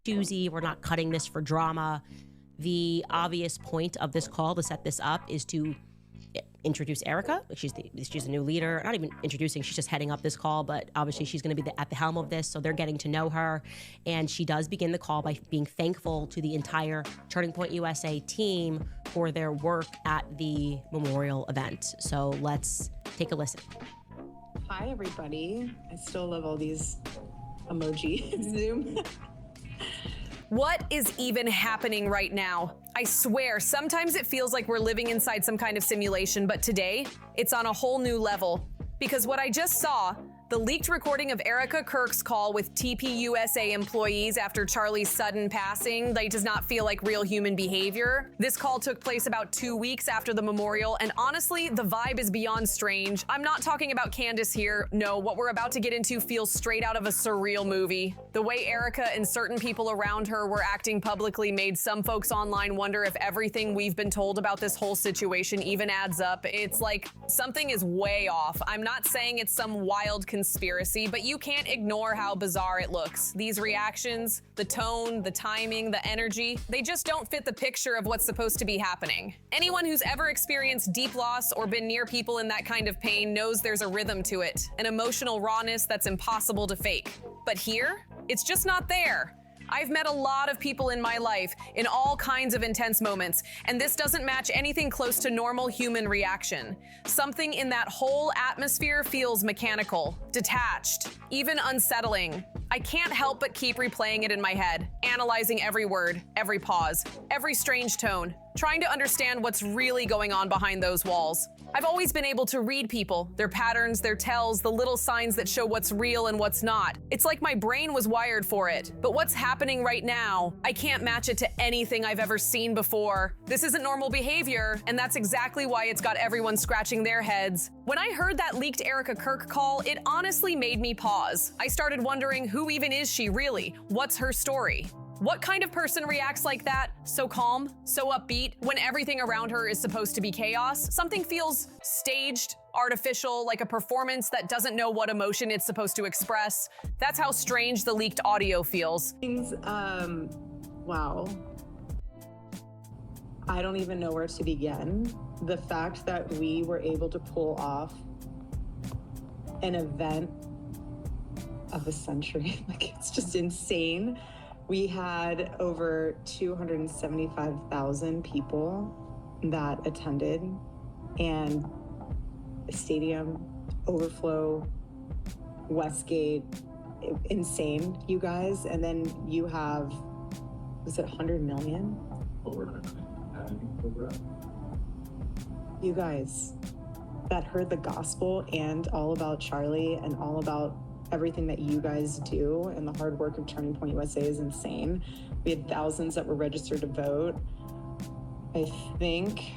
choosy. We're not cutting this for drama. The obvious point of this call to set this up is to introduce Erika. She's a new leader. Not even introducing, she's just heading up this call, but obviously she's going to be at the helm of this, so they're getting to know her. And she does begin the call by being thankful to the entire Turning Point USA team for their work at the memorial event. So let's take a listen. Hi, everybody. I still love all these emoji Zoom. What is even happening right now? I swear, sometimes it feels like we're living inside some kind of simulation, but today, it's on a whole new level. Because what I just saw, the leaked recording of Erika Kirk's call with TPUSA employees after Charlie's sudden passing, does not feel like real human behavior. This call took place about 2 weeks after the memorial, and honestly, the vibe is beyond strange. I'm not talking about Candace here. No, what we're about to get into feels straight out of a Surreal movie. The way Erika and certain people around her were acting publicly made some folks online wonder if everything we've been told about this whole situation even adds up. It's like something is way off. I'm not saying it's some wild conspiracy, but you can't ignore how bizarre it looks. These reactions, the tone, the timing, the energy, they just don't fit the picture of what's supposed to be happening. Anyone who's ever experienced deep loss or been near people in that kind of pain knows there's a rhythm to it, an emotional rawness that's impossible to fake. But here, it's just not there. I've met a lot of people in my life in all kinds of intense moments, and this doesn't match anything close to normal human reaction. Something in that whole atmosphere feels mechanical, detached, even unsettling. I can't help but keep replaying it in my head, analyzing every word, every pause, every strange tone, trying to understand what's really going on behind those walls. I've always been able to read people, their patterns, their tells, the little signs that show what's real and what's not. It's like my brain was wired for it. But what's happening right now, I can't match it to anything I've ever seen before. This isn't normal behavior, and that's exactly why it's got everyone scratching their heads. When I heard that leaked Erika Kirk call, it honestly made me pause. I started wondering, who even is she really? What's her story? What kind of person reacts like that? So calm, so upbeat, when everything around her is supposed to be chaos? Something feels staged, artificial, like a performance that doesn't know what emotion it's supposed to express. That's how strange the leaked audio feels. Wow. I don't even know where to begin. The fact that we were able to pull off an event of the century, like, it's just insane. We had over 275,000 people that attended, and stadium, overflow, Westgate, insane, you guys. And then you have, was it 100 million? Over. You guys that heard the gospel and all about Charlie and all about everything that you guys do, and the hard work of Turning Point USA is insane. We had thousands that were registered to vote. I think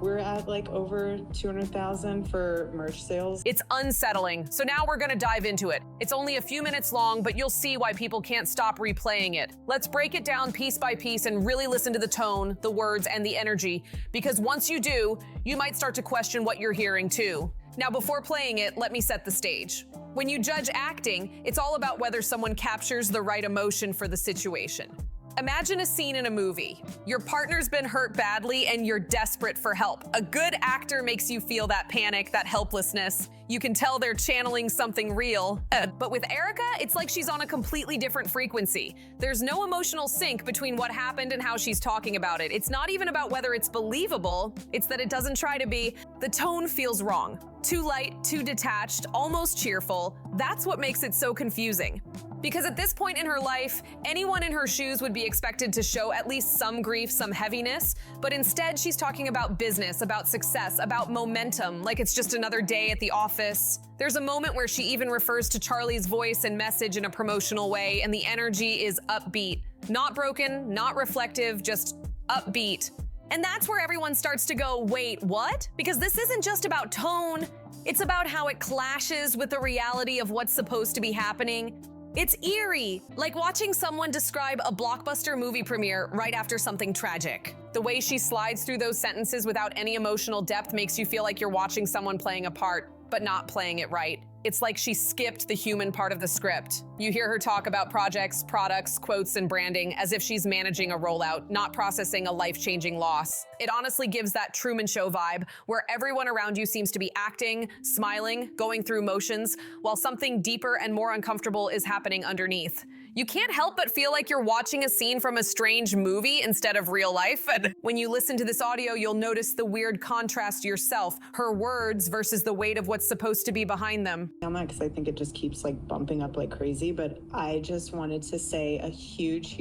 we're at like over 200,000 for merch sales. It's unsettling, so now we're gonna dive into it. It's only a few minutes long, but you'll see why people can't stop replaying it. Let's break it down piece by piece and really listen to the tone, the words, and the energy, because once you do, you might start to question what you're hearing too. Now, before playing it, let me set the stage. When you judge acting, it's all about whether someone captures the right emotion for the situation. Imagine a scene in a movie. Your partner's been hurt badly and you're desperate for help. A good actor makes you feel that panic, that helplessness. You can tell they're channeling something real. But with Erika, it's like she's on a completely different frequency. There's no emotional sync between what happened and how she's talking about it. It's not even about whether it's believable, it's that it doesn't try to be. The tone feels wrong. Too light, too detached, almost cheerful. That's what makes it so confusing. Because at this point in her life, anyone in her shoes would be expected to show at least some grief, some heaviness, but instead she's talking about business, about success, about momentum, like it's just another day at the office. There's a moment where she even refers to Charlie's voice and message in a promotional way, and the energy is upbeat. Not broken, not reflective, just upbeat. And that's where everyone starts to go, wait, what? Because this isn't just about tone, it's about how it clashes with the reality of what's supposed to be happening. It's eerie, like watching someone describe a blockbuster movie premiere right after something tragic. The way she slides through those sentences without any emotional depth makes you feel like you're watching someone playing a part, but not playing it right. It's like she skipped the human part of the script. You hear her talk about projects, products, quotes, and branding as if she's managing a rollout, not processing a life-changing loss. It honestly gives that Truman Show vibe, where everyone around you seems to be acting, smiling, going through motions, while something deeper and more uncomfortable is happening underneath. You can't help but feel like you're watching a scene from a strange movie instead of real life. And when you listen to this audio, you'll notice the weird contrast yourself, her words versus the weight of what's supposed to be behind them. I'm not, because I think it just keeps like bumping up like crazy, but I just wanted to say a huge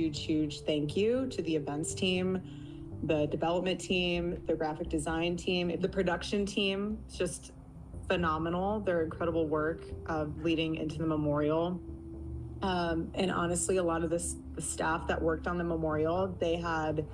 thank you to the events team, the development team, the graphic design team, the production team. It's just phenomenal. Their incredible work leading into the memorial. And honestly, a lot of the staff that worked on the memorial, they had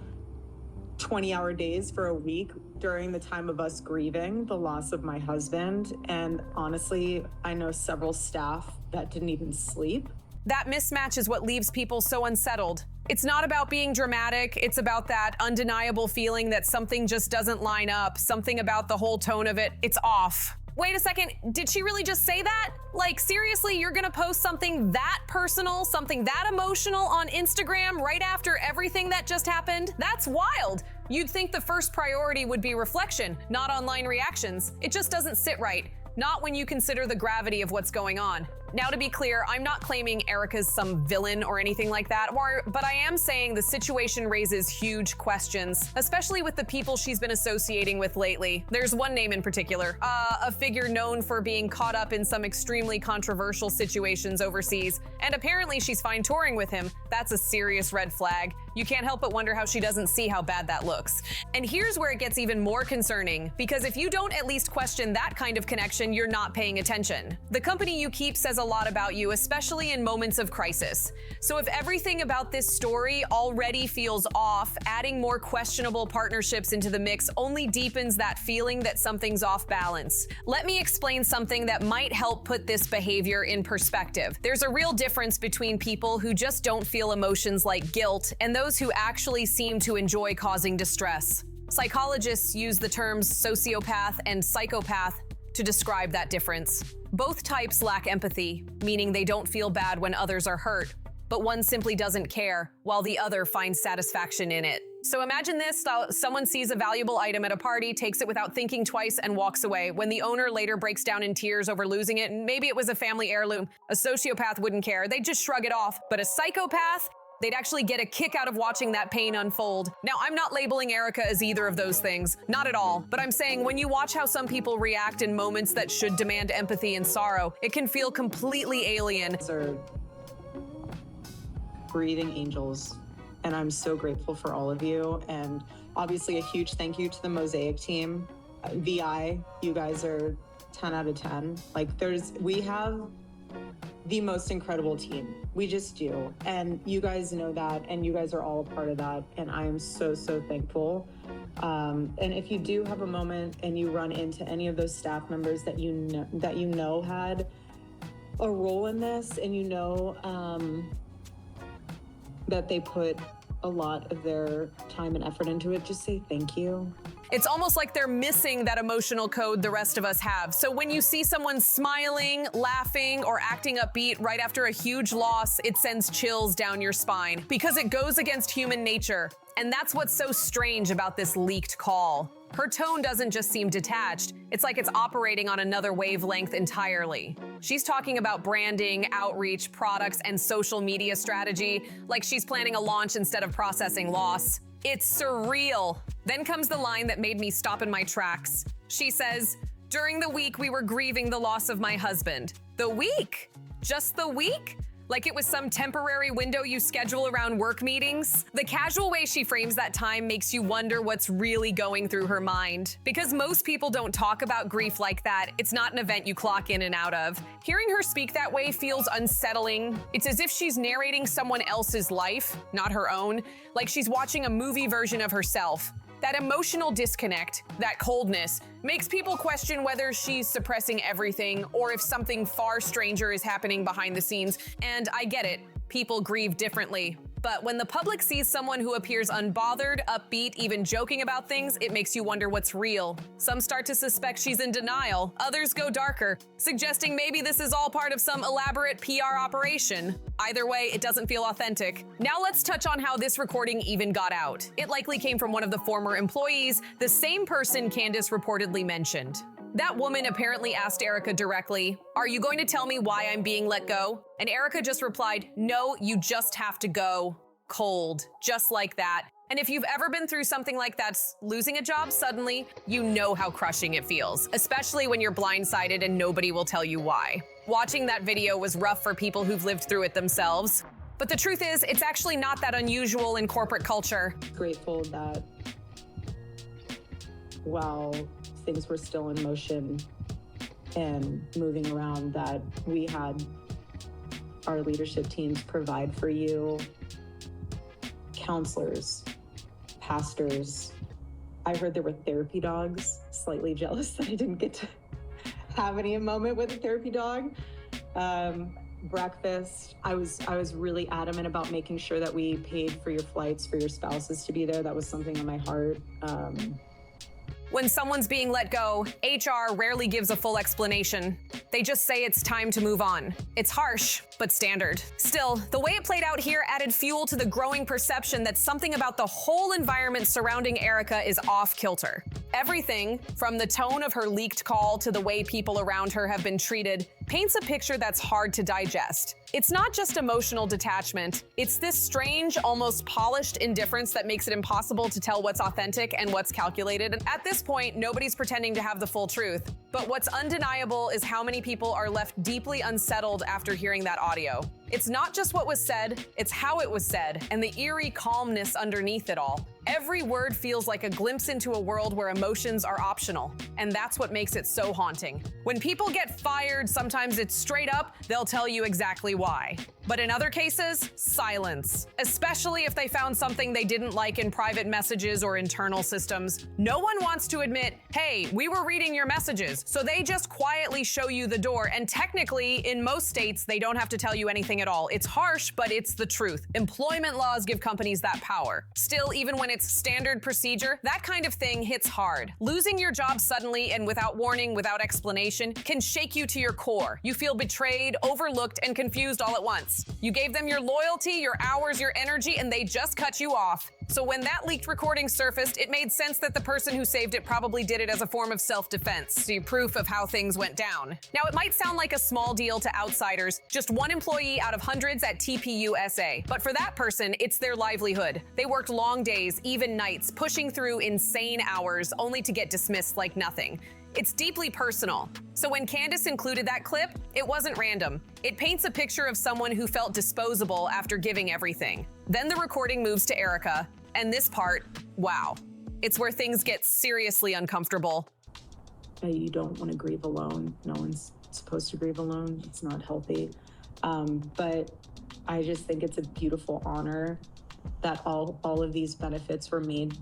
20-hour days for a week during the time of us grieving the loss of my husband. And honestly, I know several staff that didn't even sleep. That mismatch is what leaves people so unsettled. It's not about being dramatic, it's about that undeniable feeling that something just doesn't line up, something about the whole tone of it, it's off. Wait a second, did she really just say that? Like, seriously, you're gonna post something that personal, something that emotional on Instagram right after everything that just happened? That's wild. You'd think the first priority would be reflection, not online reactions. It just doesn't sit right. Not when you consider the gravity of what's going on. Now, to be clear, I'm not claiming Erika's some villain or anything like that, but I am saying the situation raises huge questions, especially with the people she's been associating with lately. There's one name in particular, a figure known for being caught up in some extremely controversial situations overseas, and apparently she's fine touring with him. That's a serious red flag. You can't help but wonder how she doesn't see how bad that looks. And here's where it gets even more concerning, because if you don't at least question that kind of connection, you're not paying attention. The company you keep says a lot about you, especially in moments of crisis. So if everything about this story already feels off, adding more questionable partnerships into the mix only deepens that feeling that something's off balance. Let me explain something that might help put this behavior in perspective. There's a real difference between people who just don't feel emotions like guilt and those who actually seem to enjoy causing distress. Psychologists use the terms sociopath and psychopath to describe that difference. Both types lack empathy, meaning they don't feel bad when others are hurt, but one simply doesn't care, while the other finds satisfaction in it. So imagine this, someone sees a valuable item at a party, takes it without thinking twice, and walks away. When the owner later breaks down in tears over losing it, and maybe it was a family heirloom, a sociopath wouldn't care, they'd just shrug it off. But a psychopath? They'd actually get a kick out of watching that pain unfold. Now, I'm not labeling Erika as either of those things, not at all, but I'm saying when you watch how some people react in moments that should demand empathy and sorrow, it can feel completely alien. These are breathing angels, and I'm so grateful for all of you. And obviously a huge thank you to the Mosaic team. VI, you guys are 10 out of 10. Like, we have the most incredible team. We just do. And you guys know that, and you guys are all a part of that. And I am so thankful. And if you do have a moment and you run into any of those staff members that you know had a role in this, and you know that they put a lot of their time and effort into it, just say thank you. It's almost like they're missing that emotional code the rest of us have. So when you see someone smiling, laughing, or acting upbeat right after a huge loss, it sends chills down your spine because it goes against human nature. And that's what's so strange about this leaked call. Her tone doesn't just seem detached. It's like it's operating on another wavelength entirely. She's talking about branding, outreach, products, and social media strategy, like she's planning a launch instead of processing loss. It's surreal. Then comes the line that made me stop in my tracks. She says, "During the week, we were grieving the loss of my husband." The week? Just the week? Like it was some temporary window you schedule around work meetings? The casual way she frames that time makes you wonder what's really going through her mind. Because most people don't talk about grief like that. It's not an event you clock in and out of. Hearing her speak that way feels unsettling. It's as if she's narrating someone else's life, not her own, like she's watching a movie version of herself. That emotional disconnect, that coldness, makes people question whether she's suppressing everything or if something far stranger is happening behind the scenes. And I get it, people grieve differently. But when the public sees someone who appears unbothered, upbeat, even joking about things, it makes you wonder what's real. Some start to suspect she's in denial. Others go darker, suggesting maybe this is all part of some elaborate PR operation. Either way, it doesn't feel authentic. Now let's touch on how this recording even got out. It likely came from one of the former employees, the same person Candace reportedly mentioned. That woman apparently asked Erika directly, "Are you going to tell me why I'm being let go?" And Erika just replied, "No, you just have to go." Cold, just like that. And if you've ever been through something like that, losing a job suddenly, you know how crushing it feels, especially when you're blindsided and nobody will tell you why. Watching that video was rough for people who've lived through it themselves. But the truth is, it's actually not that unusual in corporate culture. Grateful that while things were still in motion and moving around, that we had our leadership teams provide for you counselors, pastors. I heard there were therapy dogs. Slightly jealous that I didn't get to have any moment with a therapy dog. Breakfast. I was really adamant about making sure that we paid for your flights, for your spouses to be there. That was something on my heart. When someone's being let go, HR rarely gives a full explanation. They just say it's time to move on. It's harsh, but standard. Still, the way it played out here added fuel to the growing perception that something about the whole environment surrounding Erika is off kilter. Everything, from the tone of her leaked call to the way people around her have been treated, paints a picture that's hard to digest. It's not just emotional detachment, it's this strange, almost polished indifference that makes it impossible to tell what's authentic and what's calculated. And at this point, nobody's pretending to have the full truth. But what's undeniable is how many people are left deeply unsettled after hearing that audio. It's not just what was said, it's how it was said, and the eerie calmness underneath it all. Every word feels like a glimpse into a world where emotions are optional, and that's what makes it so haunting. When people get fired, sometimes it's straight up, they'll tell you exactly why. But in other cases, silence. Especially if they found something they didn't like in private messages or internal systems. No one wants to admit, hey, we were reading your messages, so they just quietly show you the door, and technically, in most states, they don't have to tell you anything at all. It's harsh, but it's the truth. Employment laws give companies that power. Still, even when it's standard procedure, that kind of thing hits hard. Losing your job suddenly and without warning, without explanation, can shake you to your core. You feel betrayed, overlooked, and confused all at once. You gave them your loyalty, your hours, your energy, and they just cut you off. So when that leaked recording surfaced, it made sense that the person who saved it probably did it as a form of self-defense, see proof of how things went down. Now, it might sound like a small deal to outsiders, just one employee out of hundreds at TPUSA. But for that person, it's their livelihood. They worked long days, even nights, pushing through insane hours, only to get dismissed like nothing. It's deeply personal. So when Candace included that clip, it wasn't random. It paints a picture of someone who felt disposable after giving everything. Then the recording moves to Erika, and this part, wow. It's where things get seriously uncomfortable. You don't want to grieve alone. No one's supposed to grieve alone. It's not healthy. But I just think it's a beautiful honor that all of these benefits were made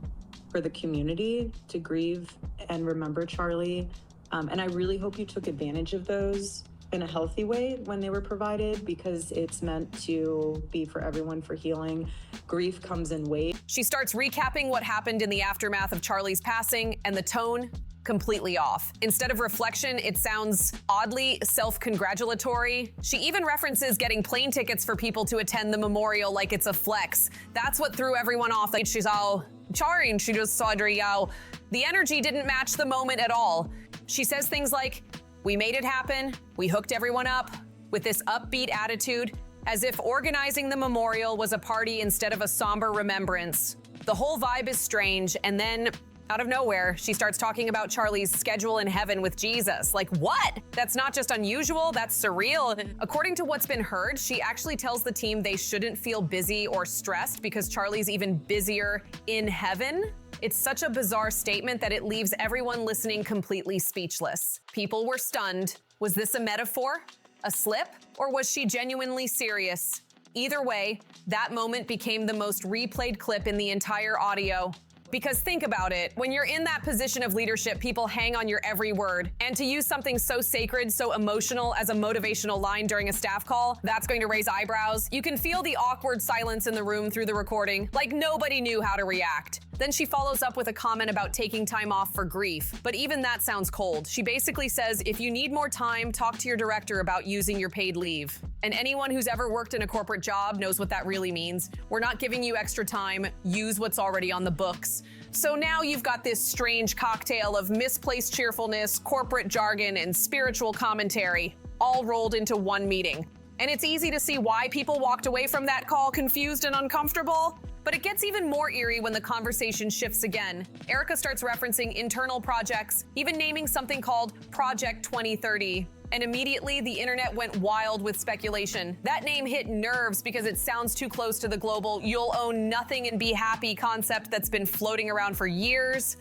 for the community to grieve and remember Charlie. And I really hope you took advantage of those in a healthy way when they were provided, because it's meant to be for everyone, for healing. Grief comes in waves. She starts recapping what happened in the aftermath of Charlie's passing, and the tone completely off. Instead of reflection, it sounds oddly self-congratulatory. She even references getting plane tickets for people to attend the memorial like it's a flex. That's what threw everyone off. Like she's all Charlie and she just saw Surreal. The energy didn't match the moment at all. She says things like, "We made it happen, we hooked everyone up," with this upbeat attitude, as if organizing the memorial was a party instead of a somber remembrance. The whole vibe is strange, and then out of nowhere, she starts talking about Charlie's schedule in heaven with Jesus. Like, what? That's not just unusual, that's surreal. According to what's been heard, she actually tells the team they shouldn't feel busy or stressed because Charlie's even busier in heaven. It's such a bizarre statement that it leaves everyone listening completely speechless. People were stunned. Was this a metaphor? A slip? Or was she genuinely serious? Either way, that moment became the most replayed clip in the entire audio. Because think about it, when you're in that position of leadership, people hang on your every word. And to use something so sacred, so emotional as a motivational line during a staff call, that's going to raise eyebrows. You can feel the awkward silence in the room through the recording, like nobody knew how to react. Then she follows up with a comment about taking time off for grief. But even that sounds cold. She basically says, if you need more time, talk to your director about using your paid leave. And anyone who's ever worked in a corporate job knows what that really means. We're not giving you extra time. Use what's already on the books. So now you've got this strange cocktail of misplaced cheerfulness, corporate jargon, and spiritual commentary, all rolled into one meeting. And it's easy to see why people walked away from that call confused and uncomfortable. But it gets even more eerie when the conversation shifts again. Erika starts referencing internal projects, even naming something called Project 2030. And immediately, the internet went wild with speculation. That name hit nerves because it sounds too close to the global "you'll own nothing and be happy" concept that's been floating around for years.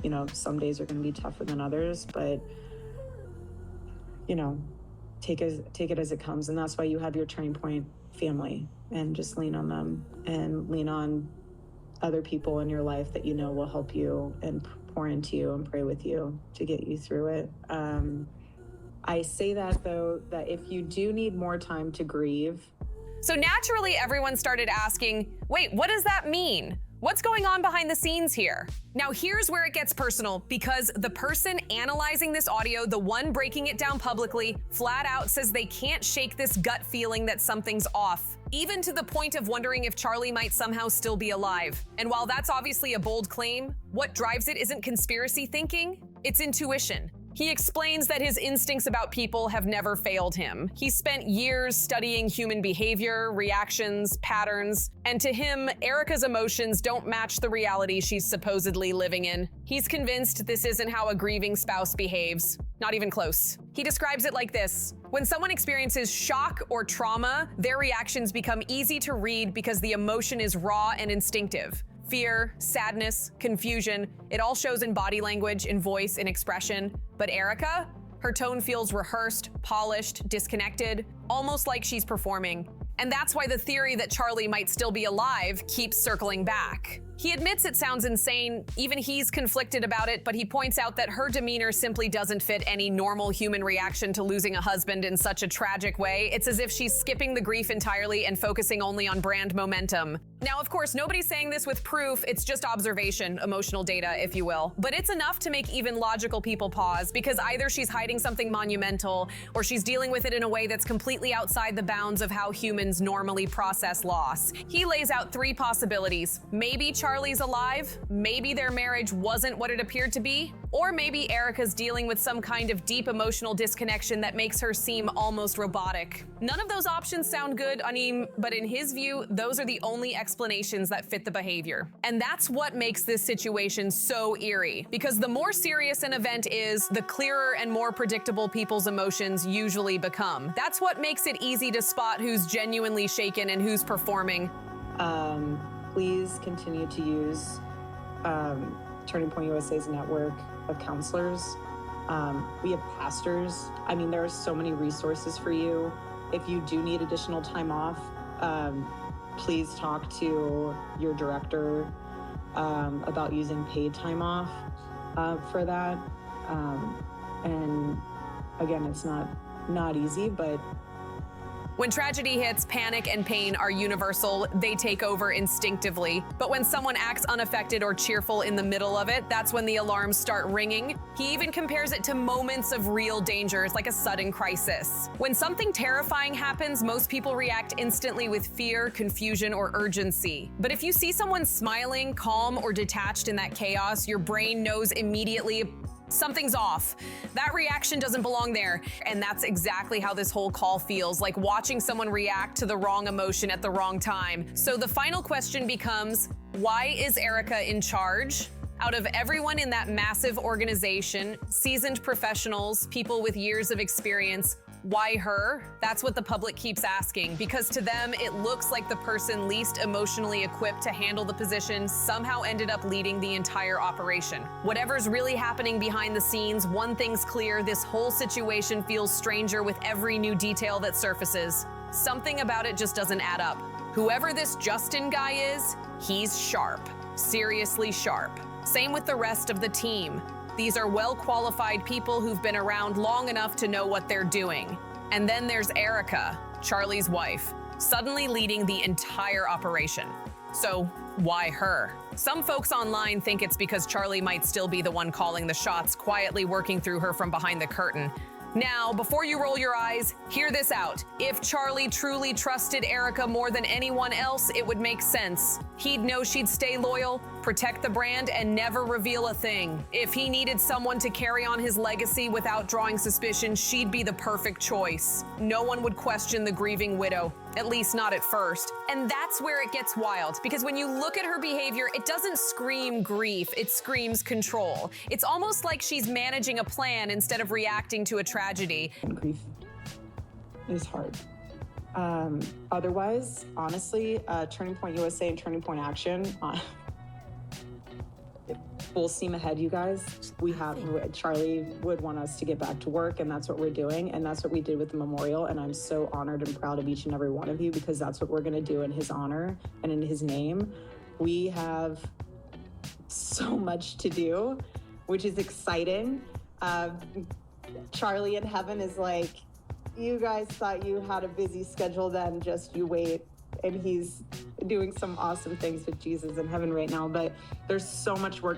You know, some days are going to be tougher than others, but, you know, take it as it comes. And that's why you have your Turning Point family, and just lean on them and lean on other people in your life that you know will help you and pour into you and pray with you to get you through it. I say that, though, that if you do need more time to grieve. So naturally, everyone started asking, wait, what does that mean? What's going on behind the scenes here? Now here's where it gets personal, because the person analyzing this audio, the one breaking it down publicly, flat out says they can't shake this gut feeling that something's off, even to the point of wondering if Charlie might somehow still be alive. And while that's obviously a bold claim, what drives it isn't conspiracy thinking, it's intuition. He explains that his instincts about people have never failed him. He spent years studying human behavior, reactions, patterns, and to him, Erika's emotions don't match the reality she's supposedly living in. He's convinced this isn't how a grieving spouse behaves. Not even close. He describes it like this: when someone experiences shock or trauma, their reactions become easy to read because the emotion is raw and instinctive. Fear, sadness, confusion, it all shows in body language, in voice, in expression. But Erika, her tone feels rehearsed, polished, disconnected, almost like she's performing. And that's why the theory that Charlie might still be alive keeps circling back. He admits it sounds insane, even he's conflicted about it, but he points out that her demeanor simply doesn't fit any normal human reaction to losing a husband in such a tragic way. It's as if she's skipping the grief entirely and focusing only on brand momentum. Now, of course, nobody's saying this with proof, it's just observation, emotional data, if you will. But it's enough to make even logical people pause, because either she's hiding something monumental, or she's dealing with it in a way that's completely outside the bounds of how humans normally process loss. He lays out three possibilities. Maybe Charlie's alive, maybe their marriage wasn't what it appeared to be, or maybe Erika's dealing with some kind of deep emotional disconnection that makes her seem almost robotic. None of those options sound good, but in his view, those are the only explanations that fit the behavior. And that's what makes this situation so eerie, because the more serious an event is, the clearer and more predictable people's emotions usually become. That's what makes it easy to spot who's genuinely shaken and who's performing. Please continue to use Turning Point USA's network of counselors. We have pastors. I mean, there are so many resources for you. If you do need additional time off, please talk to your director about using paid time off for that. And again, it's not easy, but when tragedy hits, panic and pain are universal. They take over instinctively. But when someone acts unaffected or cheerful in the middle of it, that's when the alarms start ringing. He even compares it to moments of real dangers, like a sudden crisis. When something terrifying happens, most people react instantly with fear, confusion, or urgency. But if you see someone smiling, calm, or detached in that chaos, your brain knows immediately something's off. That reaction doesn't belong there. And that's exactly how this whole call feels, like watching someone react to the wrong emotion at the wrong time. So the final question becomes, why is Erika in charge? Out of everyone in that massive organization, seasoned professionals, people with years of experience, why her? That's what the public keeps asking, because to them, it looks like the person least emotionally equipped to handle the position somehow ended up leading the entire operation. Whatever's really happening behind the scenes, one thing's clear: this whole situation feels stranger with every new detail that surfaces. Something about it just doesn't add up. Whoever this Justin guy is, he's sharp. seriously sharp. Same with the rest of the team. These are well-qualified people who've been around long enough to know what they're doing. And then there's Erika, Charlie's wife, suddenly leading the entire operation. So why her? Some folks online think it's because Charlie might still be the one calling the shots, quietly working through her from behind the curtain. Now, before you roll your eyes, hear this out. If Charlie truly trusted Erika more than anyone else, it would make sense. He'd know she'd stay loyal, protect the brand, and never reveal a thing. If he needed someone to carry on his legacy without drawing suspicion, she'd be the perfect choice. No one would question the grieving widow, at least not at first. And that's where it gets wild, because when you look at her behavior, it doesn't scream grief, it screams control. It's almost like she's managing a plan instead of reacting to a tragedy. Grief is hard. Otherwise, honestly, Turning Point USA and Turning Point Action, full steam ahead, you guys. Charlie would want us to get back to work, and that's what we're doing, and that's what we did with the memorial, and I'm so honored and proud of each and every one of you, because that's what we're gonna do in his honor and in his name. We have so much to do, which is exciting. Charlie in heaven is like, you guys thought you had a busy schedule then, just you wait. And he's doing some awesome things with Jesus in heaven right now, but there's so much work.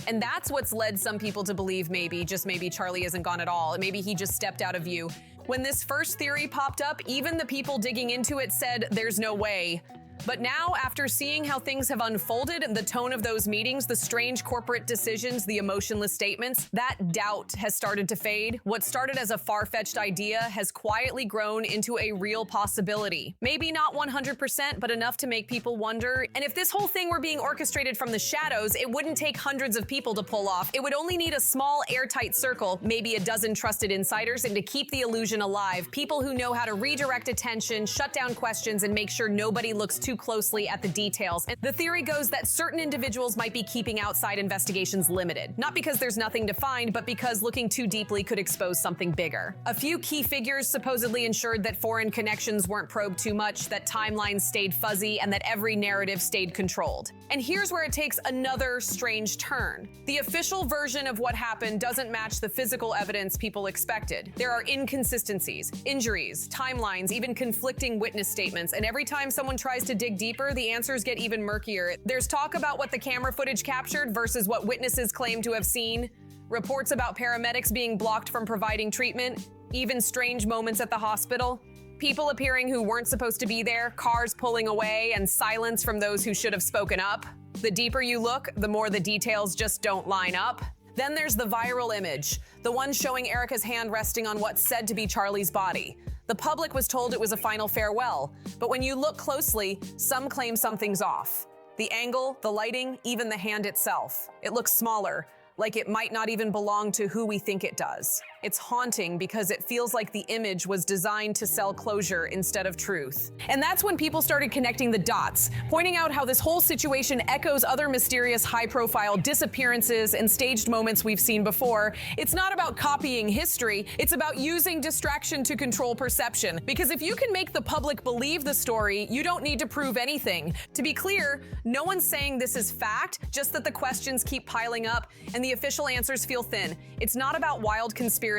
And that's what's led some people to believe maybe Charlie isn't gone at all. Maybe he just stepped out of view. When this first theory popped up, even the people digging into it said there's no way. But now, after seeing how things have unfolded and the tone of those meetings, the strange corporate decisions, the emotionless statements, that doubt has started to fade. What started as a far-fetched idea has quietly grown into a real possibility. Maybe not 100%, but enough to make people wonder. And if this whole thing were being orchestrated from the shadows, it wouldn't take hundreds of people to pull off. It would only need a small, airtight circle, maybe a dozen trusted insiders, and to keep the illusion alive, people who know how to redirect attention, shut down questions, and make sure nobody looks too closely at the details. And the theory goes that certain individuals might be keeping outside investigations limited, not because there's nothing to find, but because looking too deeply could expose something bigger. A few key figures supposedly ensured that foreign connections weren't probed too much, that timelines stayed fuzzy, and that every narrative stayed controlled. And here's where it takes another strange turn. The official version of what happened doesn't match the physical evidence people expected. There are inconsistencies, injuries, timelines, even conflicting witness statements, and every time someone tries to dig deeper, the answers get even murkier. There's talk about what the camera footage captured versus what witnesses claim to have seen, reports about paramedics being blocked from providing treatment, even strange moments at the hospital, people appearing who weren't supposed to be there, cars pulling away, and silence from those who should have spoken up. The deeper you look, the more the details just don't line up. Then there's the viral image, the one showing Erika's hand resting on what's said to be Charlie's body. The public was told it was a final farewell, but when you look closely, some claim something's off. The angle, the lighting, even the hand itself. It looks smaller, like it might not even belong to who we think it does. It's haunting because it feels like the image was designed to sell closure instead of truth. And that's when people started connecting the dots, pointing out how this whole situation echoes other mysterious high-profile disappearances and staged moments we've seen before. It's not about copying history, it's about using distraction to control perception. Because if you can make the public believe the story, you don't need to prove anything. To be clear, no one's saying this is fact, just that the questions keep piling up and the official answers feel thin. It's not about wild conspiracy,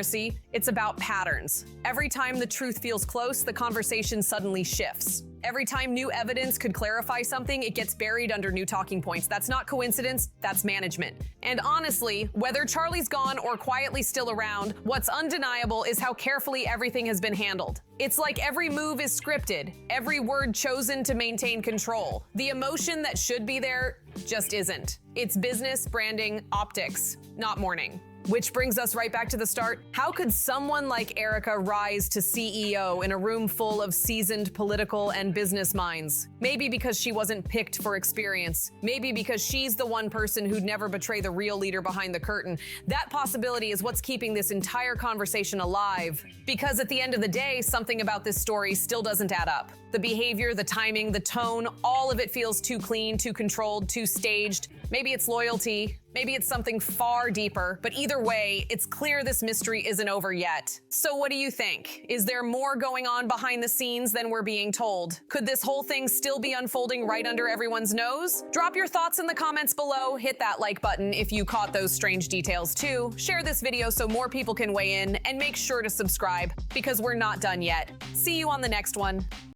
it's about patterns. Every time the truth feels close, the conversation suddenly shifts. Every time new evidence could clarify something, it gets buried under new talking points. That's not coincidence, that's management. And honestly, whether Charlie's gone or quietly still around, what's undeniable is how carefully everything has been handled. It's like every move is scripted, every word chosen to maintain control. The emotion that should be there just isn't. It's business, branding, optics, not mourning. Which brings us right back to the start. How could someone like Erika rise to CEO in a room full of seasoned political and business minds? Maybe because she wasn't picked for experience. Maybe because she's the one person who'd never betray the real leader behind the curtain. That possibility is what's keeping this entire conversation alive. Because at the end of the day, something about this story still doesn't add up. The behavior, the timing, the tone, all of it feels too clean, too controlled, too staged. Maybe it's loyalty, Maybe it's something far deeper, but either way, it's clear this mystery isn't over yet. So what do you think? Is there more going on behind the scenes than we're being told? Could this whole thing still be unfolding right under everyone's nose? Drop your thoughts in the comments below, hit that like button if you caught those strange details too, share this video so more people can weigh in, and make sure to subscribe, because we're not done yet. See you on the next one.